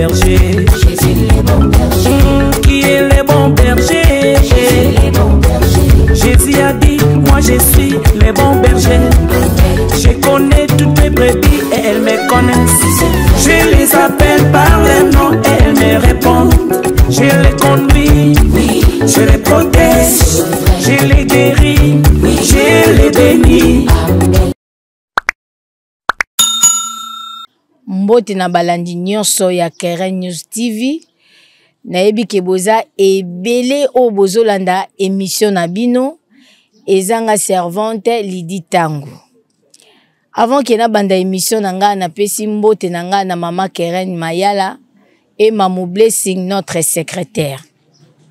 bergers. Qui est le bon berger? Jésus a dit, moi je suis le bon berger. Je connais toutes les brebis et elles me connaissent. Je les appelle par leur nom et elles me répondent. Je les conduis, je les protège, je les guéris, je les bénis. Mbote na balandi nyonso ya Keren News TV. Nayebi ke boza ebele o bozolanda émission na bino. Ezanga servante Lydie Tango. Avant que na banda émission na nga na pesi mbote na nga na mama Keren Mayala et Mamou Blessing notre secrétaire.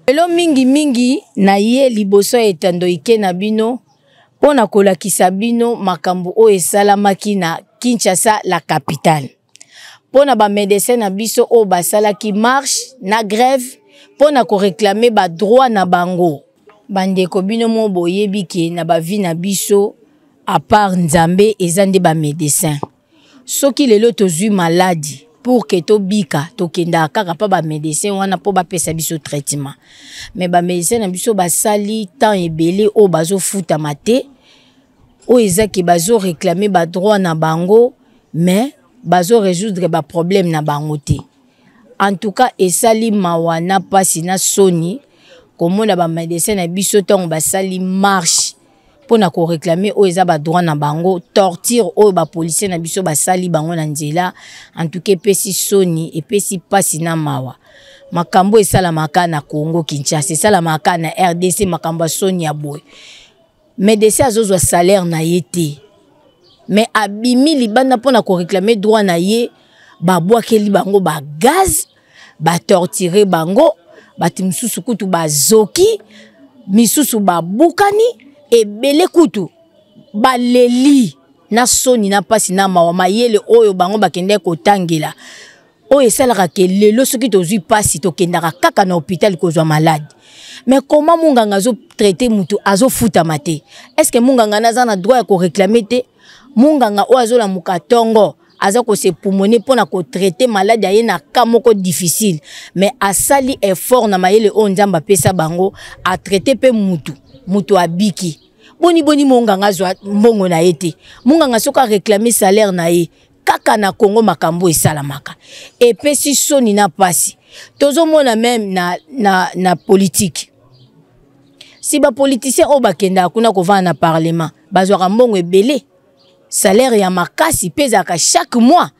Elo mingi na ye liboso etando ike na bino pona kolakisa bino makambo o esalamaki na Kinshasa la capitale. Pona ba médecin na biso o basalaki marche na grève pona ko réclamer ba droit na bango. Bandeko bino mo boyebi ke na ba vie na biso à part Nzambe ezande ba médecin. Soki lelo tozui maladie pour que to bika to kenda kaka pa ba médecin wana po ba pesa biso traitement. Mais ba médecin na biso basali temps ebele o bazo futa mate o ezaki bazo réclamer ba droit na bango mais bazo résoudre ba problème na bango te. En tout cas esali mawana pasi na soni komona ba médecin na biso tongo basali marche pona ko réclamer o eza ba droit na bango torture o ba policier na biso basali bango na nzela. En tout cas pesi soni et pesi pasi na mawa makambo esala maka na Congo Kinshasa esala maka na RDC makambo soni ya boy médecin azozwa salaire na yete. Mais abimi libanda pona ko réclamer droit na ye ba boakeli bango ba gaz ba torturer bango bati misusu kutu ba zoki misusu ba bukani ebele kutu ba leli na soni na pasi na mawa mayele oyo bango bakende ko tangela o esalaka ke lelo soki tozui pasi to kendaka kaka na hôpital kozwa malade. Mais comment munganga zo traiter mutu azo futa mate? Est-ce que munganga naza na droit ya ko réclamer te? Munganga o azola mukatongo aza ko se pulmoner pona ko traiter malade aye na ka moko difficile mais asali effort na mayele o nzamba pesa bango a traiter pe mutu abiki boni munganga zwa mbongo na yete munganga soka réclamer salaire na ye kaka na Congo makambo esalamaka et pesi soni na pasi tozo mona même na politique. Si ba politicien o bakenda kuna ko va na parlement bazwa mbongo ebele salaire ya makasi pezaka chaque mois.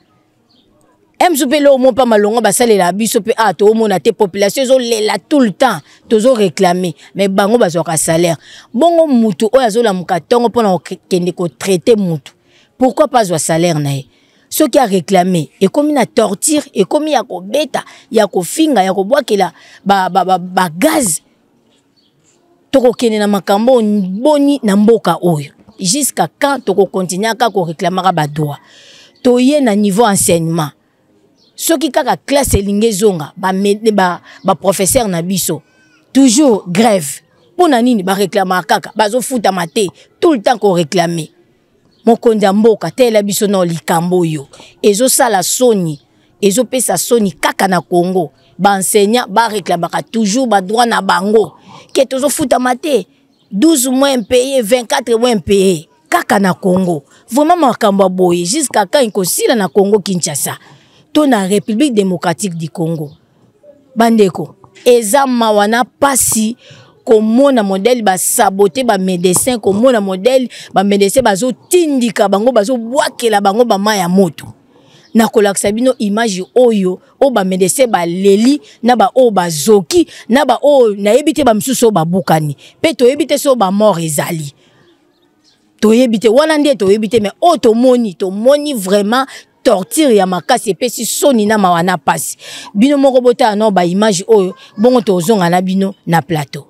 Mzupelo o mo pa malonga basale la biso pe to mona te population zo lela tout le temps tozo réclamer mais bango bazwa ka salaire bongo mutu o azola mukatongo pona kende ko traiter mutu pourquoi pas zwa salaire na ye? Ce qui a réclamé et comme une torture et comme ya ko beta ya ko finga ya ko boakela ba gaz toko kene na makambo boni na mboka oyo jusqu'à quand toko continuer ka ko réclamer ba droit to ye na niveau enseignement soki kaka classe elinge zonga ba professeur na biso toujours grève pona nini ba réclamer kaka bazo futa mate tout le temps ko réclamer mokonda mboka tela biso na likambo yo ezo sala soni ezo pesa soni kaka na Congo ba enseignant ba réclamer toujours ba droit na bango ke tozo futa mate 12 mois impayés 24 mois impayés kaka na Congo vraiment makambo boye jusqu'à quand ikosila na Congo Kinshasa to na République démocratique du Congo bandeko eza mawana pasi komona modèle ba saboter ba médecin komona modèle ba médecin bazo tindika bango bazo boakela bango ba maya moto na kolakisa bino image oyo o ba médecin ba leli na ba o ba zoki na ba o na yebite ba msuso ba bukani pe to yebite so ba mort ezali to yebite wana ndie to yebite mais o to moni vraiment torture ya makasi pesi soni na mawana pasi bino moko bota no ba image oyo bongo to zonga na bino na plateau.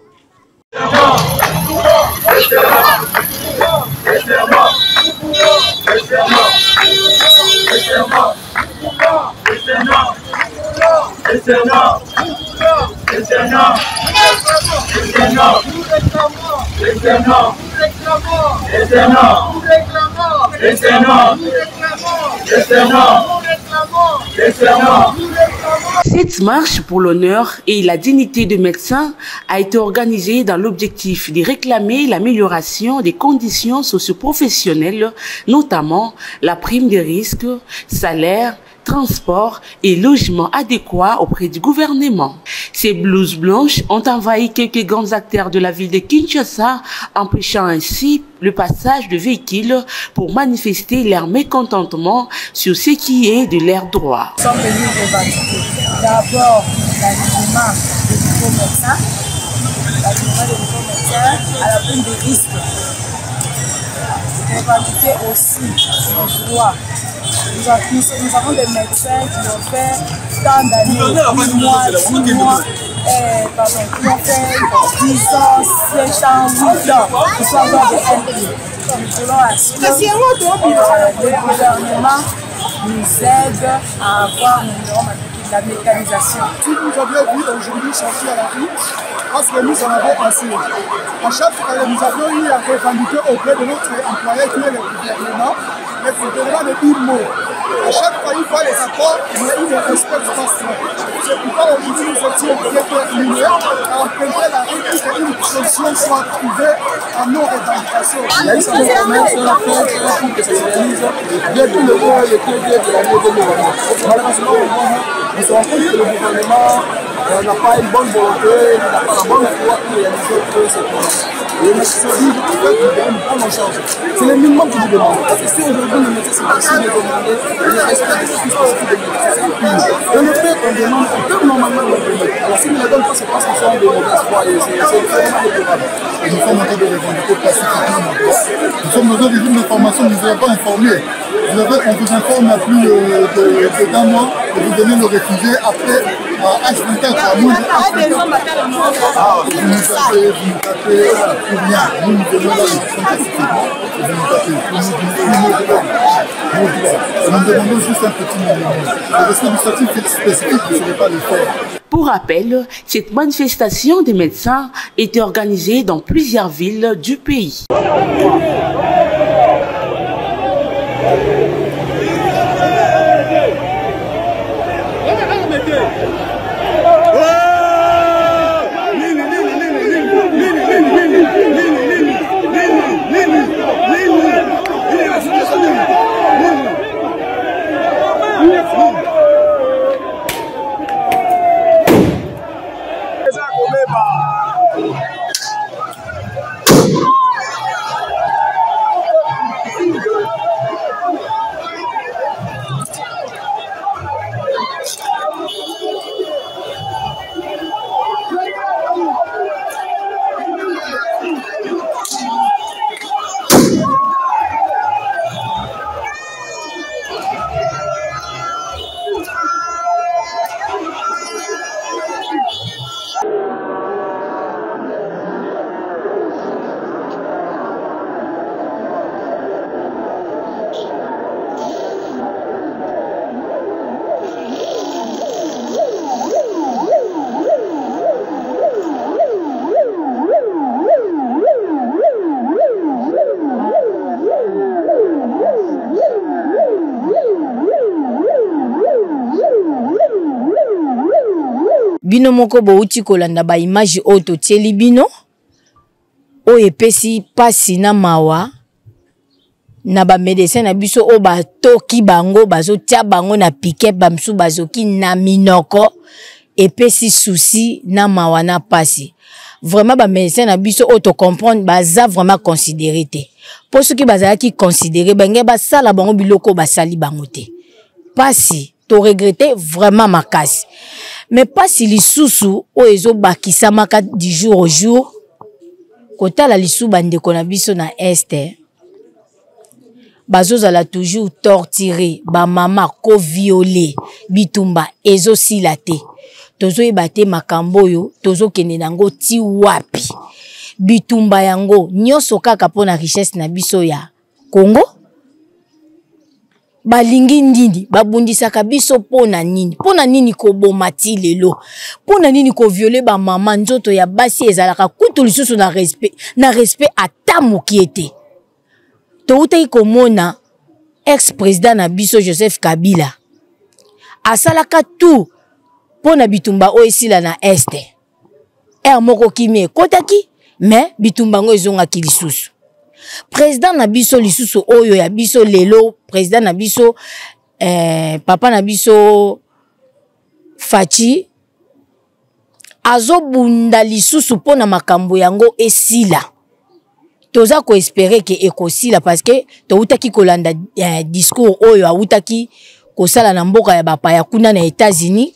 Cette marche pour l'honneur et la dignité de médecins a été organisée dans l'objectif de réclamer l'amélioration des conditions socio-professionnelles, notamment la prime de risque, salaire, transport et logement adéquats auprès du gouvernement. Ces blouses blanches ont envahi quelques grands acteurs de la ville de Kinshasa, empêchant ainsi le passage de véhicules pour manifester leur mécontentement sur ce qui est de leurs droits. Nous sommes venus revendiquer d'abord l'alignement des nouveaux médecins, à la prime de risque. Revendiquer aussi nos droits. Nous avons des médecins qui ont fait tant d'années, 8 mois, 6 mois, qui ont fait 10 ans, 7 ans, 8 ans, pour pouvoir avoir des impôts. Nous voulons assurer que le gouvernement nous aide à avoir la mécanisation. Si vous aviez vu aujourd'hui sortir à la rue, parce que nous en avons assez. À chaque fois, nous avions eu à revendiquer auprès de notre employé qui est le gouvernement de dire mot. À chaque fois, il faut les accords, mais il ne respecte pas cela. C'est pourquoi aujourd'hui nous étions déterminés à emprunter la rue pour qu'une solution soit trouvée à nos revendications. Il y a une promesse sur la fête pour que ça se réalise. Bientôt le roi est très bien de l'année 2020. Malheureusement, on se rend compte que le gouvernement n'a pas une bonne volonté, n'a pas la bonne foi pour réaliser cette promesse. Et le médecin dit que le gouvernement prend en charge. C'est le minimum que nous demandons. Parce que si aujourd'hui le médecin s'est possible de demander le respect des ressources spécifiques des médecins, on le fait, on demande, on peut normalement le donner. Alors si nous ne le donnons pas, c'est parce qu'ils sont de mauvaise foi et c'est vraiment déplorable. Nous sommes en train de revendiquer pacifiquement. Nous sommes dans un régime d'information, nous ne vous avez pas informé. On vous informe à plus d'un mois et vous donnez le réfugié après H24 à moins de H24. Vous nous tapez pour rien. Nous nous donnons là, nous sommes pacifiquement et vous nous tapez. Nous demandons juste un petit minimum. Le respect du statut spécifique, ce n'est pas le faire. Pour rappel, cette manifestation des médecins était organisée dans plusieurs villes du pays. Bino moko bouti kolanda ba image oto tieli bino o epesi pasi na mawa na ba médecin na biso o ba toki bango bazo tia bango na piquet bamsu bazoki na minoko epesi souci na mawa na pasi. Vraiment ba médecin na biso o to comprendre baza vraiment considéré te. Pour ceux qui bazala qui considéré benge ba sala bango biloko ba sali bango te. Pasi to regretter vraiment makasi. Mais pas si les sous-sous ou ezo bakisa maka du jour au jour. Kota la lisou bande konabiso na este. Bazoza la toujours torturé, ba mama ko violé, bitumba ezo silate. Tozo ebate makambo yo, tozo kende nango ti wapi. Bitumba yango nyoso kaka pona richesse na biso ya Congo. Balingi ndindi babundisaka biso pona nini ko bomati lelo pona nini ko violer ba mama nzoto ya basi ezalaka kutu lisusu na respect ata mokiete to utai komona ex président na biso Joseph Kabila asalaka tout pona bitumba o esila na este. Moko kimi ekotaki, mais bitumba ngo ezongaki lisusu. Président na biso lisusu oyo ya biso lelo, président na biso papa na biso Fachi azobunda lisusu pona makambo yango esila. Toza ko espérer que ekosila parce que toutaki kolanda discours oyo awutaki kosala na mboka ya bapaya kuna na États-Unis.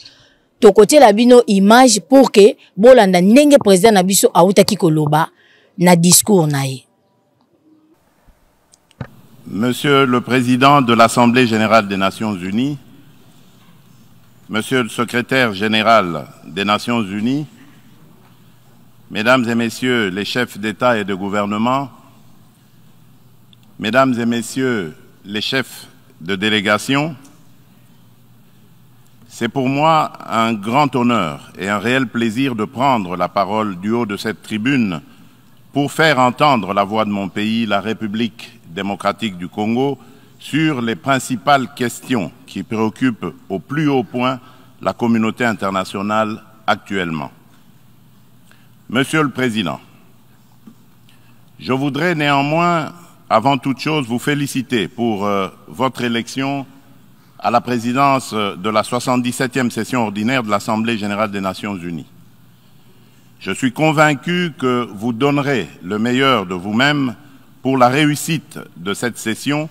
Tokotiela bino image pour que bolanda ndenge président na biso awutaki koloba na discours na ye. Monsieur le Président de l'Assemblée générale des Nations unies, Monsieur le Secrétaire général des Nations unies, Mesdames et Messieurs les chefs d'État et de gouvernement, Mesdames et Messieurs les chefs de délégation, c'est pour moi un grand honneur et un réel plaisir de prendre la parole du haut de cette tribune pour faire entendre la voix de mon pays, la République démocratique du Congo, sur les principales questions qui préoccupent au plus haut point la communauté internationale actuellement. Monsieur le Président, je voudrais néanmoins, avant toute chose, vous féliciter pour votre élection à la présidence de la 77e session ordinaire de l'Assemblée générale des Nations unies. Je suis convaincu que vous donnerez le meilleur de vous-même pour la réussite de cette session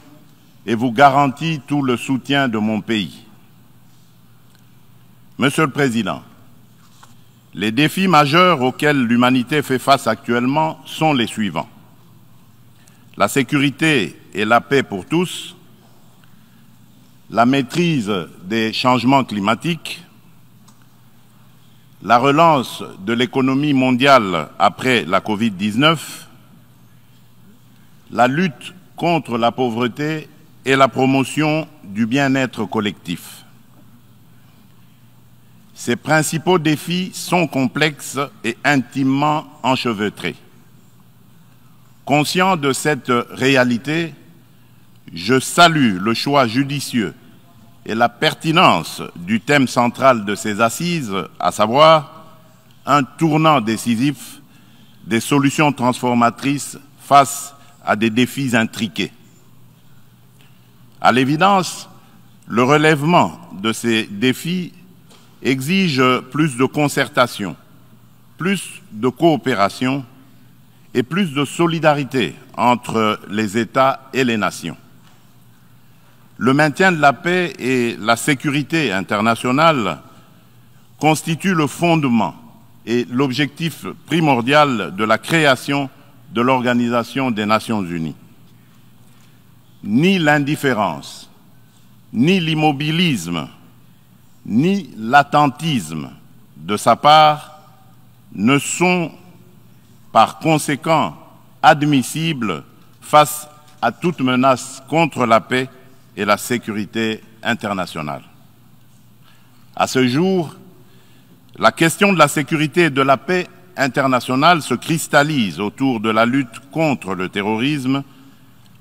et vous garantis tout le soutien de mon pays. Monsieur le Président, les défis majeurs auxquels l'humanité fait face actuellement sont les suivants. La sécurité et la paix pour tous, la maîtrise des changements climatiques, la relance de l'économie mondiale après la Covid-19, la lutte contre la pauvreté et la promotion du bien-être collectif. Ces principaux défis sont complexes et intimement enchevêtrés. Conscient de cette réalité, je salue le choix judicieux et la pertinence du thème central de ces assises, à savoir un tournant décisif des solutions transformatrices face à des défis intriqués. À l'évidence, le relèvement de ces défis exige plus de concertation, plus de coopération et plus de solidarité entre les États et les nations. Le maintien de la paix et la sécurité internationale constituent le fondement et l'objectif primordial de la création de l'Organisation des Nations Unies. Ni l'indifférence, ni l'immobilisme, ni l'attentisme de sa part ne sont par conséquent admissibles face à toute menace contre la paix et la sécurité internationale. À ce jour, la question de la sécurité et de la paix internationale se cristallise autour de la lutte contre le terrorisme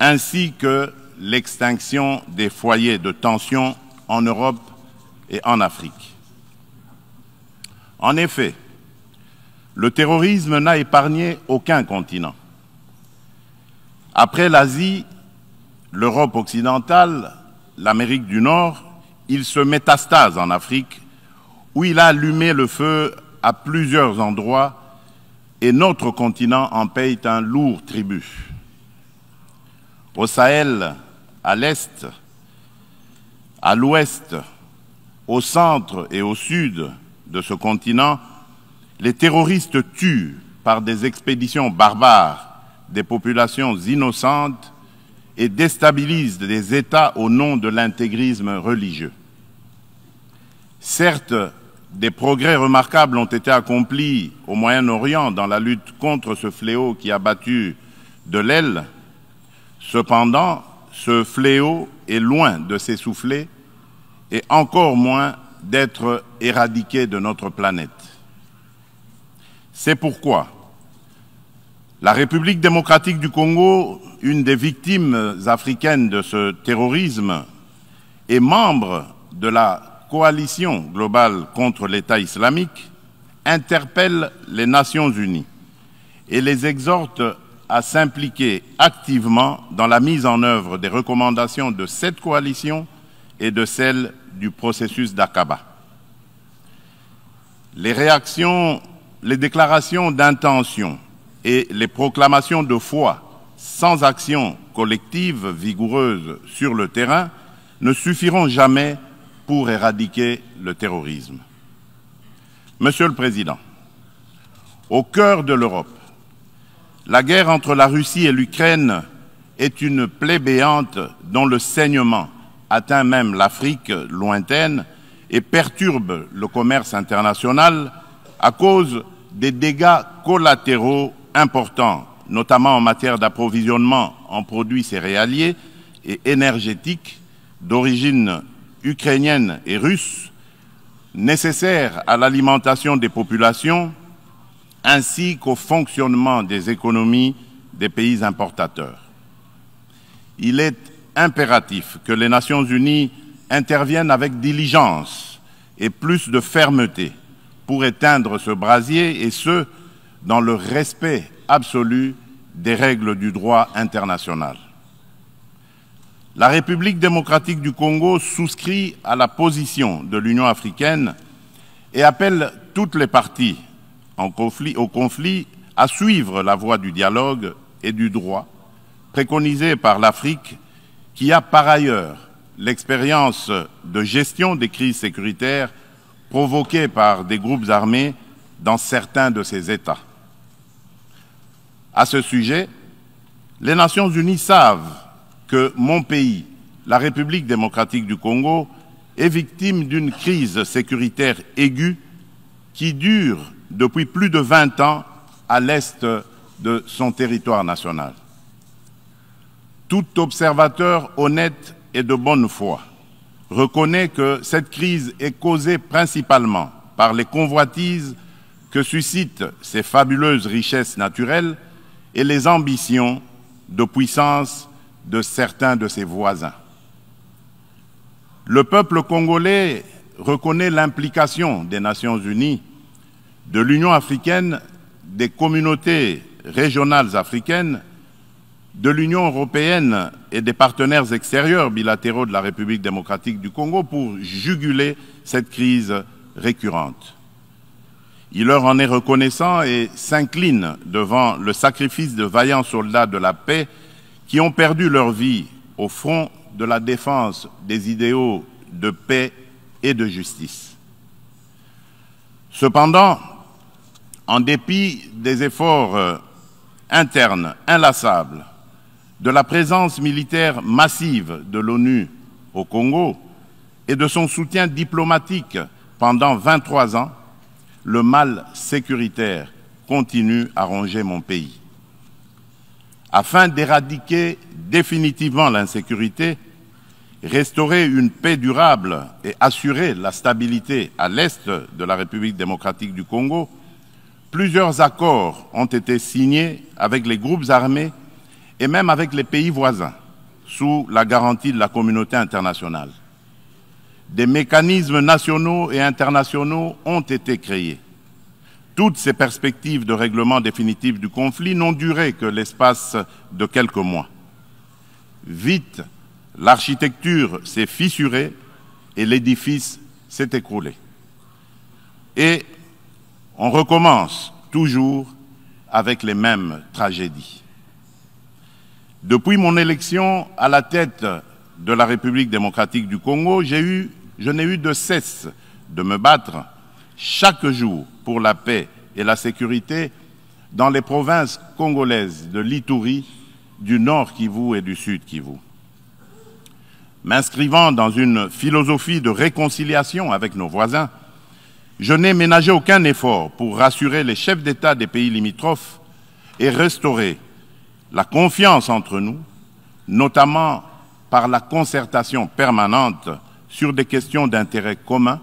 ainsi que l'extinction des foyers de tension en Europe et en Afrique. En effet, le terrorisme n'a épargné aucun continent. Après l'Asie, l'Europe occidentale, l'Amérique du Nord, il se métastase en Afrique, où il a allumé le feu à plusieurs endroits et notre continent en paye un lourd tribut. Au Sahel, à l'Est, à l'Ouest, au centre et au sud de ce continent, les terroristes tuent par des expéditions barbares des populations innocentes et déstabilisent des États au nom de l'intégrisme religieux. Certes, des progrès remarquables ont été accomplis au Moyen-Orient dans la lutte contre ce fléau qui a battu de l'aile. Cependant, ce fléau est loin de s'essouffler et encore moins d'être éradiqué de notre planète. C'est pourquoi la République démocratique du Congo, une des victimes africaines de ce terrorisme, est membre de la coalition globale contre l'État islamique interpelle les Nations unies et les exhorte à s'impliquer activement dans la mise en œuvre des recommandations de cette coalition et de celles du processus d'Aqaba. Les réactions, les déclarations d'intention et les proclamations de foi sans action collective vigoureuse sur le terrain ne suffiront jamais pour éradiquer le terrorisme. Monsieur le Président, au cœur de l'Europe, la guerre entre la Russie et l'Ukraine est une plaie béante dont le saignement atteint même l'Afrique lointaine et perturbe le commerce international à cause des dégâts collatéraux importants, notamment en matière d'approvisionnement en produits céréaliers et énergétiques d'origine ukrainienne et russe, nécessaires à l'alimentation des populations ainsi qu'au fonctionnement des économies des pays importateurs. Il est impératif que les Nations unies interviennent avec diligence et plus de fermeté pour éteindre ce brasier, et ce, dans le respect absolu des règles du droit international. La République démocratique du Congo souscrit à la position de l'Union africaine et appelle toutes les parties au conflit à suivre la voie du dialogue et du droit préconisée par l'Afrique, qui a par ailleurs l'expérience de gestion des crises sécuritaires provoquées par des groupes armés dans certains de ces États. À ce sujet, les Nations unies savent que mon pays, la République démocratique du Congo, est victime d'une crise sécuritaire aiguë qui dure depuis plus de 20 ans à l'est de son territoire national. Tout observateur honnête et de bonne foi reconnaît que cette crise est causée principalement par les convoitises que suscitent ces fabuleuses richesses naturelles et les ambitions de puissance de certains de ses voisins. Le peuple congolais reconnaît l'implication des Nations unies, de l'Union africaine, des communautés régionales africaines, de l'Union européenne et des partenaires extérieurs bilatéraux de la République démocratique du Congo pour juguler cette crise récurrente. Il leur en est reconnaissant et s'incline devant le sacrifice de vaillants soldats de la paix qui ont perdu leur vie au front de la défense des idéaux de paix et de justice. Cependant, en dépit des efforts internes inlassables, de la présence militaire massive de l'ONU au Congo et de son soutien diplomatique pendant 23 ans, le mal sécuritaire continue à ronger mon pays. Afin d'éradiquer définitivement l'insécurité, restaurer une paix durable et assurer la stabilité à l'est de la République démocratique du Congo, plusieurs accords ont été signés avec les groupes armés et même avec les pays voisins, sous la garantie de la communauté internationale. Des mécanismes nationaux et internationaux ont été créés. Toutes ces perspectives de règlement définitif du conflit n'ont duré que l'espace de quelques mois. Vite, l'architecture s'est fissurée et l'édifice s'est écroulé. Et on recommence toujours avec les mêmes tragédies. Depuis mon élection à la tête de la République démocratique du Congo, je n'ai eu de cesse de me battre chaque jour pour la paix et la sécurité dans les provinces congolaises de l'Ituri, du Nord Kivu et du Sud Kivu. M'inscrivant dans une philosophie de réconciliation avec nos voisins, je n'ai ménagé aucun effort pour rassurer les chefs d'État des pays limitrophes et restaurer la confiance entre nous, notamment par la concertation permanente sur des questions d'intérêt commun,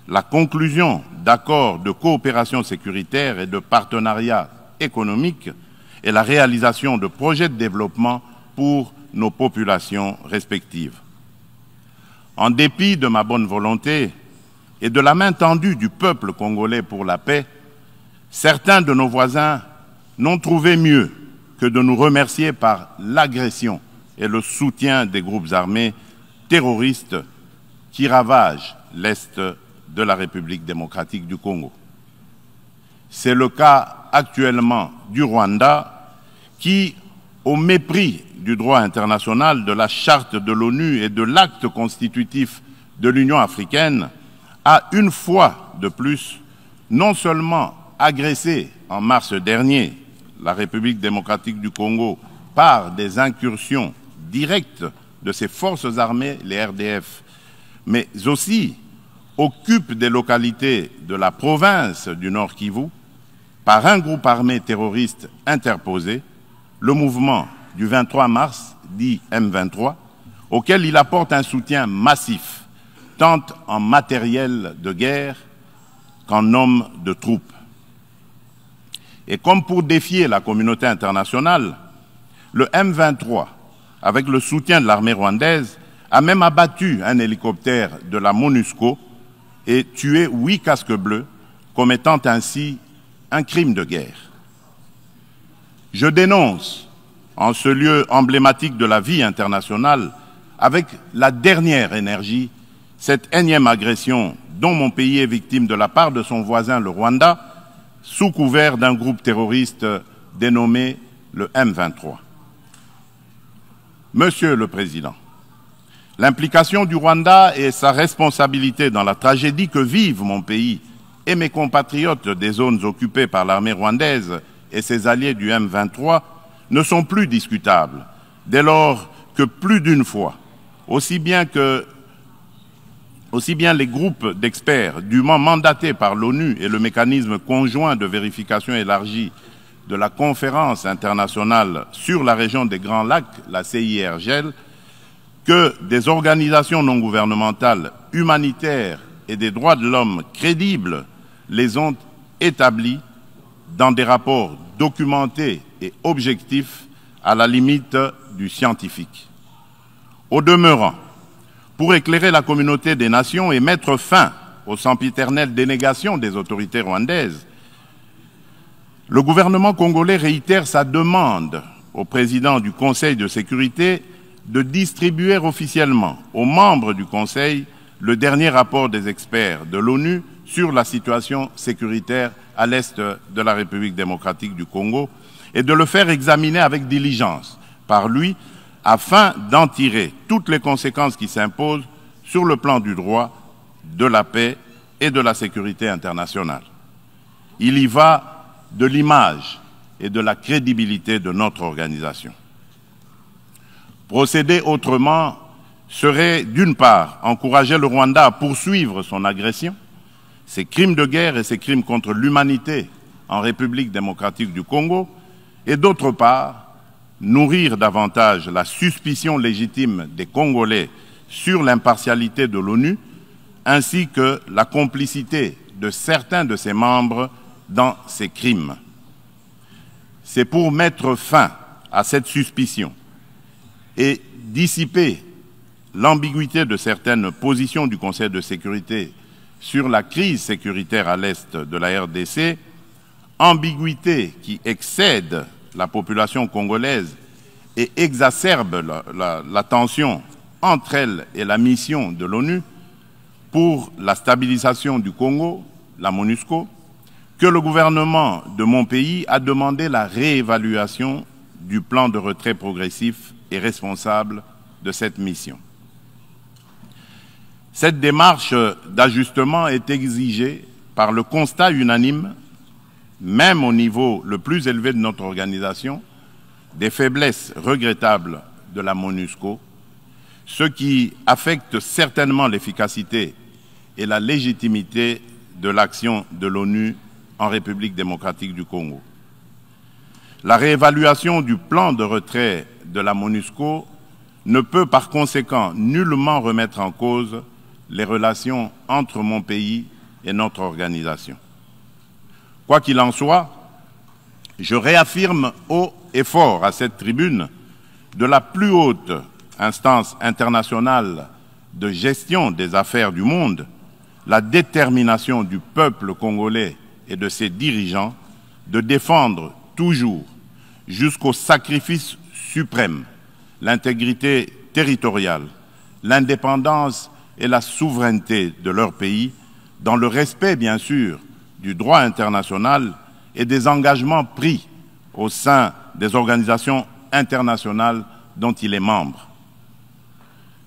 la conclusion d'accords de coopération sécuritaire et de partenariat économique et la réalisation de projets de développement pour nos populations respectives. En dépit de ma bonne volonté et de la main tendue du peuple congolais pour la paix, certains de nos voisins n'ont trouvé mieux que de nous remercier par l'agression et le soutien des groupes armés terroristes qui ravagent l'Est de la République démocratique du Congo. C'est le cas actuellement du Rwanda qui, au mépris du droit international, de la charte de l'ONU et de l'acte constitutif de l'Union africaine, a une fois de plus non seulement agressé en mars dernier la République démocratique du Congo par des incursions directes de ses forces armées, les RDF, mais aussi occupe des localités de la province du Nord Kivu par un groupe armé terroriste interposé, le mouvement du 23 mars, dit M23, auquel il apporte un soutien massif, tant en matériel de guerre qu'en hommes de troupes. Et comme pour défier la communauté internationale, le M23, avec le soutien de l'armée rwandaise, a même abattu un hélicoptère de la MONUSCO et tué 8 casques bleus, commettant ainsi un crime de guerre. Je dénonce, en ce lieu emblématique de la vie internationale, avec la dernière énergie, cette énième agression dont mon pays est victime de la part de son voisin le Rwanda, sous couvert d'un groupe terroriste dénommé le M23. Monsieur le Président, l'implication du Rwanda et sa responsabilité dans la tragédie que vivent mon pays et mes compatriotes des zones occupées par l'armée rwandaise et ses alliés du M23 ne sont plus discutables, dès lors que plus d'une fois, aussi bien les groupes d'experts dûment mandatés par l'ONU et le mécanisme conjoint de vérification élargie de la conférence internationale sur la région des Grands Lacs, la CIRGL, que des organisations non gouvernementales humanitaires et des droits de l'homme crédibles les ont établis dans des rapports documentés et objectifs à la limite du scientifique. Au demeurant, pour éclairer la communauté des nations et mettre fin aux sempiternelles dénégations des autorités rwandaises, le gouvernement congolais réitère sa demande au président du Conseil de sécurité de distribuer officiellement aux membres du Conseil le dernier rapport des experts de l'ONU sur la situation sécuritaire à l'est de la République démocratique du Congo et de le faire examiner avec diligence par lui afin d'en tirer toutes les conséquences qui s'imposent sur le plan du droit, de la paix et de la sécurité internationale. Il y va de l'image et de la crédibilité de notre organisation. Procéder autrement serait, d'une part, encourager le Rwanda à poursuivre son agression, ses crimes de guerre et ses crimes contre l'humanité en République démocratique du Congo, et d'autre part, nourrir davantage la suspicion légitime des Congolais sur l'impartialité de l'ONU, ainsi que la complicité de certains de ses membres dans ces crimes. C'est pour mettre fin à cette suspicion et dissiper l'ambiguïté de certaines positions du Conseil de sécurité sur la crise sécuritaire à l'est de la RDC, ambiguïté qui excède la population congolaise et exacerbe la tension entre elle et la mission de l'ONU pour la stabilisation du Congo, la MONUSCO, que le gouvernement de mon pays a demandé la réévaluation du plan de retrait progressif et responsable de cette mission. Cette démarche d'ajustement est exigée par le constat unanime, même au niveau le plus élevé de notre organisation, des faiblesses regrettables de la MONUSCO, ce qui affecte certainement l'efficacité et la légitimité de l'action de l'ONU en République démocratique du Congo. La réévaluation du plan de retrait de la MONUSCO ne peut par conséquent nullement remettre en cause les relations entre mon pays et notre organisation. Quoi qu'il en soit, je réaffirme haut et fort à cette tribune de la plus haute instance internationale de gestion des affaires du monde, la détermination du peuple congolais et de ses dirigeants de défendre toujours, jusqu'au sacrifice suprême, l'intégrité territoriale, l'indépendance et la souveraineté de leur pays, dans le respect, bien sûr, du droit international et des engagements pris au sein des organisations internationales dont il est membre.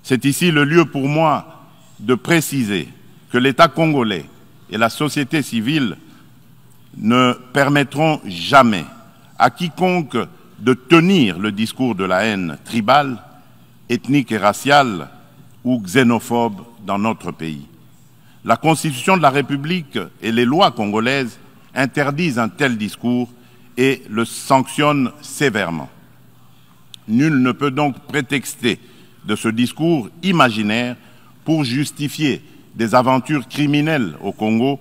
C'est ici le lieu pour moi de préciser que l'État congolais et la société civile ne permettront jamais à quiconque de tenir le discours de la haine tribale, ethnique et raciale ou xénophobe dans notre pays. La Constitution de la République et les lois congolaises interdisent un tel discours et le sanctionnent sévèrement. Nul ne peut donc prétexter de ce discours imaginaire pour justifier des aventures criminelles au Congo,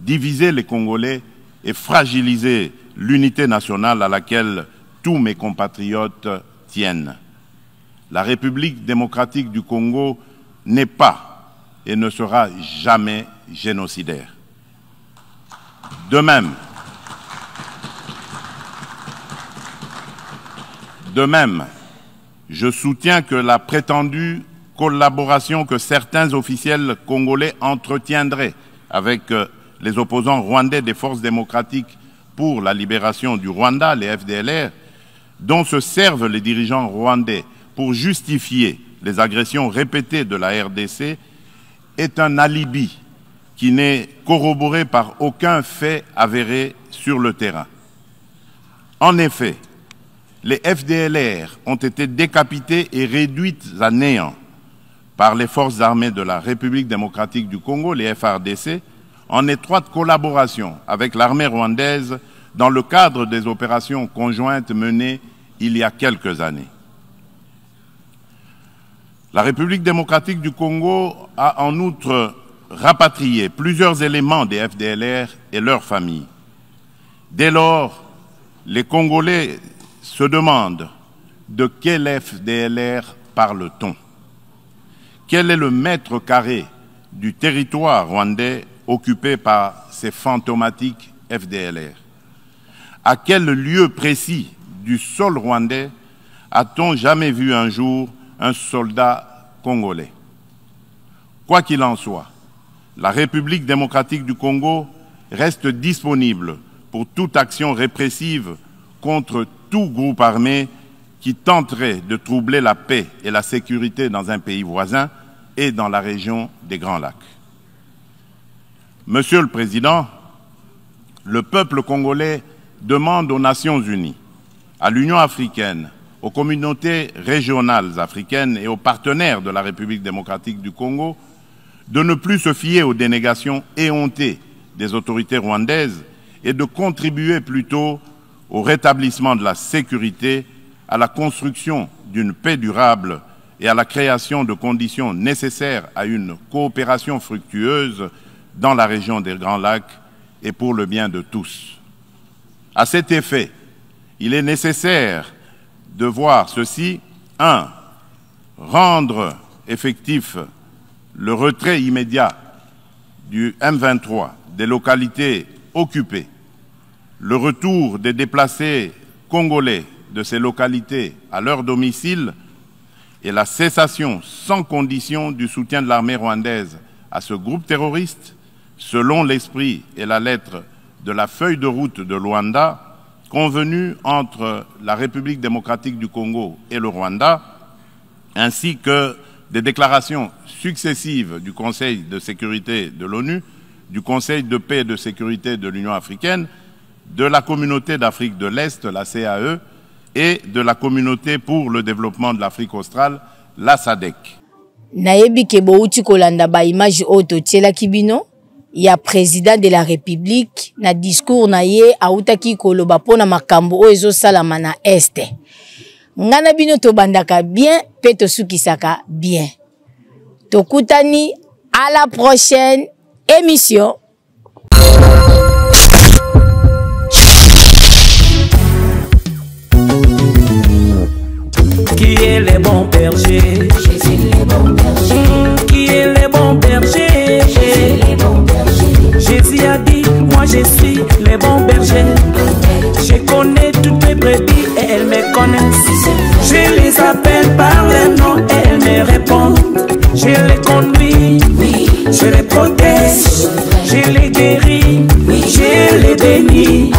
diviser les Congolais et fragiliser l'unité nationale à laquelle tous mes compatriotes tiennent. La République démocratique du Congo n'est pas et ne sera jamais génocidaire. De même, je soutiens que la prétendue collaboration que certains officiels congolais entretiendraient avec les opposants rwandais des forces démocratiques pour la libération du Rwanda, les FDLR, dont se servent les dirigeants rwandais pour justifier les agressions répétées de la RDC, est un alibi qui n'est corroboré par aucun fait avéré sur le terrain. En effet, les FDLR ont été décapités et réduites à néant par les forces armées de la République démocratique du Congo, les FARDC, en étroite collaboration avec l'armée rwandaise dans le cadre des opérations conjointes menées il y a quelques années. La République démocratique du Congo a en outre rapatrié plusieurs éléments des FDLR et leurs familles. Dès lors, les Congolais se demandent de quel FDLR parle-t-on? Quel est le mètre carré du territoire rwandais occupé par ces fantomatiques FDLR? À quel lieu précis du sol rwandais a-t-on jamais vu un jour un soldat congolais? Quoi qu'il en soit, la République démocratique du Congo reste disponible pour toute action répressive contre tout groupe armé qui tenterait de troubler la paix et la sécurité dans un pays voisin et dans la région des Grands Lacs. Monsieur le Président, le peuple congolais demande aux Nations Unies, à l'Union africaine, aux communautés régionales africaines et aux partenaires de la République démocratique du Congo de ne plus se fier aux dénégations éhontées des autorités rwandaises et de contribuer plutôt au rétablissement de la sécurité, à la construction d'une paix durable et à la création de conditions nécessaires à une coopération fructueuse dans la région des Grands Lacs et pour le bien de tous. À cet effet, il est nécessaire de voir ceci. 1. Rendre effectif le retrait immédiat du M23 des localités occupées, le retour des déplacés congolais de ces localités à leur domicile et la cessation sans condition du soutien de l'armée rwandaise à ce groupe terroriste, selon l'esprit et la lettre de la feuille de route de Luanda, convenue entre la République démocratique du Congo et le Rwanda, ainsi que des déclarations successives du Conseil de sécurité de l'ONU, du Conseil de paix et de sécurité de l'Union africaine, de la Communauté d'Afrique de l'Est, la CAE, et de la Communauté pour le développement de l'Afrique australe, la SADC. Nayebi ke bouti kolanda ba image oto tiela kibino ya président de la République na discours na ye autaki koloba pona makambo o ezo salama na este. Ngana bino to bandaka bien, pe to sukisaka bien. Tokutani à la prochaine émission. Qui est le bon berger? Jésus le bon berger. connaissent. Je les appelle par leur nom et elles me répondent. Je les conduis, je les protège, je les guéris, je les bénis.